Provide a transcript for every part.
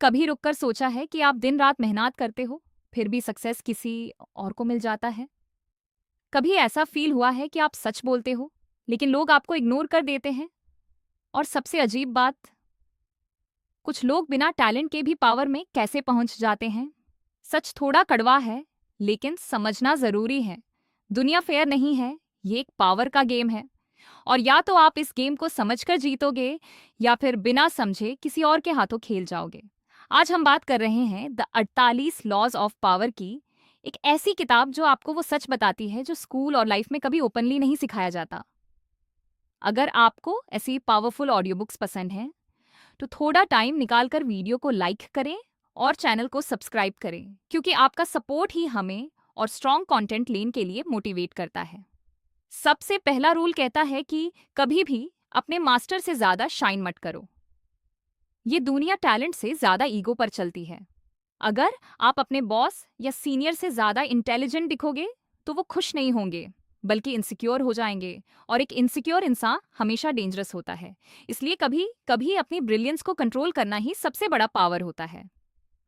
कभी रुककर सोचा है कि आप दिन रात मेहनत करते हो, फिर भी सक्सेस किसी और को मिल जाता है? कभी ऐसा फील हुआ है कि आप सच बोलते हो, लेकिन लोग आपको इग्नोर कर देते हैं? और सबसे अजीब बात, कुछ लोग बिना टैलेंट के भी पावर में कैसे पहुंच जाते हैं? सच थोड़ा कड़वा है, लेकिन समझना जरूरी है। दुनिया फेयर नहीं है, ये एक पावर का गेम है। और या तो आप इस गेम को समझकर जीतोगे या फिर बिना समझे किसी और के हाथों खेल जाओगे। आज हम बात कर रहे हैं द 48 लॉज ऑफ पावर की, एक ऐसी किताब जो आपको वो सच बताती है जो स्कूल और लाइफ में कभी ओपनली नहीं सिखाया जाता। अगर आपको ऐसी पावरफुल ऑडियो बुक्स पसंद हैं तो थोड़ा टाइम निकालकर वीडियो को लाइक करें और चैनल को सब्सक्राइब करें, क्योंकि आपका सपोर्ट ही हमें और स्ट्रॉन्ग कंटेंट लेने के लिए मोटिवेट करता है। सबसे पहला रूल कहता है कि कभी भी अपने मास्टर से ज्यादा शाइन मत करो। ये दुनिया टैलेंट से ज्यादा ईगो पर चलती है। अगर आप अपने बॉस या सीनियर से ज्यादा इंटेलिजेंट दिखोगे तो वो खुश नहीं होंगे, बल्कि इनसिक्योर हो जाएंगे। और एक इनसिक्योर इंसान हमेशा डेंजरस होता है। इसलिए कभी कभी अपनी ब्रिलियंस को कंट्रोल करना ही सबसे बड़ा पावर होता है।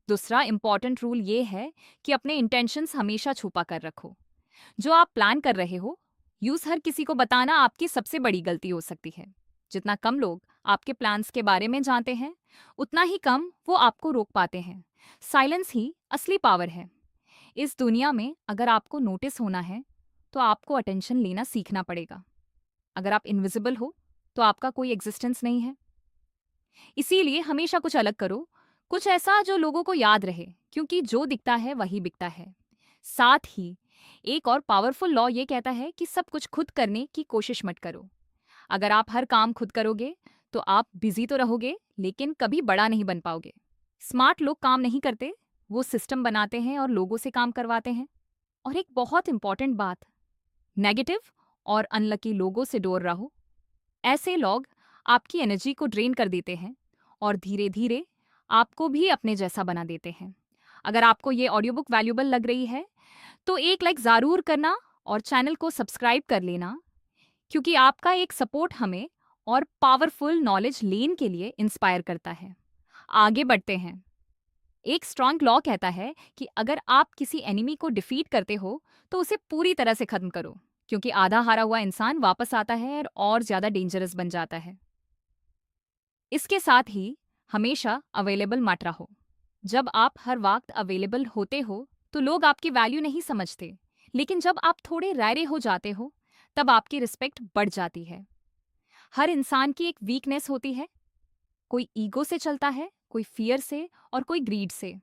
दूसरा इंपॉर्टेंट रूल ये है कि अपने इंटेंशंस हमेशा छुपा कर रखो। जो आप प्लान कर रहे हो, यूज हर किसी को बताना आपकी सबसे बड़ी गलती हो सकती है। जितना कम लोग आपके प्लान्स के बारे में जानते हैं, उतना ही कम वो आपको रोक पाते हैं। साइलेंस ही असली पावर है। इस दुनिया में अगर आपको नोटिस होना है तो आपको अटेंशन लेना सीखना पड़ेगा। अगर आप इनविजिबल हो तो आपका कोई एग्जिस्टेंस नहीं है। इसीलिए हमेशा कुछ अलग करो, कुछ ऐसा जो लोगों को याद रहे, क्योंकि जो दिखता है वही बिकता है। साथ ही एक और पावरफुल लॉ ये कहता है कि सब कुछ खुद करने की कोशिश मत करो। अगर आप हर काम खुद करोगे तो आप बिजी तो रहोगे, लेकिन कभी बड़ा नहीं बन पाओगे। स्मार्ट लोग काम नहीं करते, वो सिस्टम बनाते हैं और लोगों से काम करवाते हैं। और एक बहुत इंपॉर्टेंट बात, नेगेटिव और अनलकी लोगों से दूर रहो। ऐसे लोग आपकी एनर्जी को ड्रेन कर देते हैं और धीरे धीरे आपको भी अपने जैसा बना देते हैं। अगर आपको ये ऑडियो बुक वैल्यूबल लग रही है तो एक लाइक ज़रूर करना और चैनल को सब्सक्राइब कर लेना, क्योंकि आपका एक सपोर्ट हमें और पावरफुल नॉलेज लेन के लिए इंस्पायर करता है। आगे बढ़ते हैं। एक स्ट्रांग लॉ कहता है कि अगर आप किसी एनिमी को डिफीट करते हो तो उसे पूरी तरह से खत्म करो, क्योंकि आधा हारा हुआ इंसान वापस आता है और ज्यादा डेंजरस बन जाता है। इसके साथ ही हमेशा अवेलेबल मत रहो। जब आप हर वक्त अवेलेबल होते हो तो लोग आपकी वैल्यू नहीं समझते, लेकिन जब आप थोड़े रायरे हो जाते हो तब आपकी रिस्पेक्ट बढ़ जाती है। हर इंसान की एक वीकनेस होती है। कोई ईगो से चलता है, कोई फियर से और कोई ग्रीड से।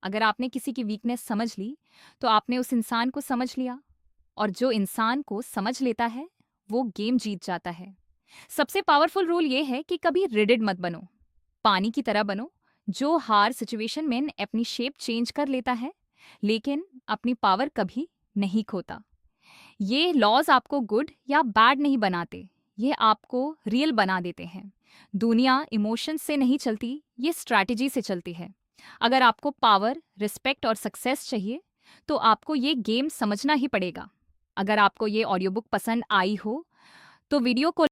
अगर आपने किसी की वीकनेस समझ ली तो आपने उस इंसान को समझ लिया, और जो इंसान को समझ लेता है वो गेम जीत जाता है। सबसे पावरफुल रूल ये है कि कभी रिजिड मत बनो। पानी की तरह बनो, जो हार सिचुएशन में अपनी शेप चेंज कर लेता है, लेकिन अपनी पावर कभी नहीं खोता। ये लॉज आपको गुड या बैड नहीं बनाते, ये आपको रियल बना देते हैं। दुनिया इमोशंस से नहीं चलती, ये स्ट्रैटेजी से चलती है। अगर आपको पावर, रिस्पेक्ट और सक्सेस चाहिए तो आपको ये गेम समझना ही पड़ेगा। अगर आपको ये ऑडियो बुक पसंद आई हो तो वीडियो को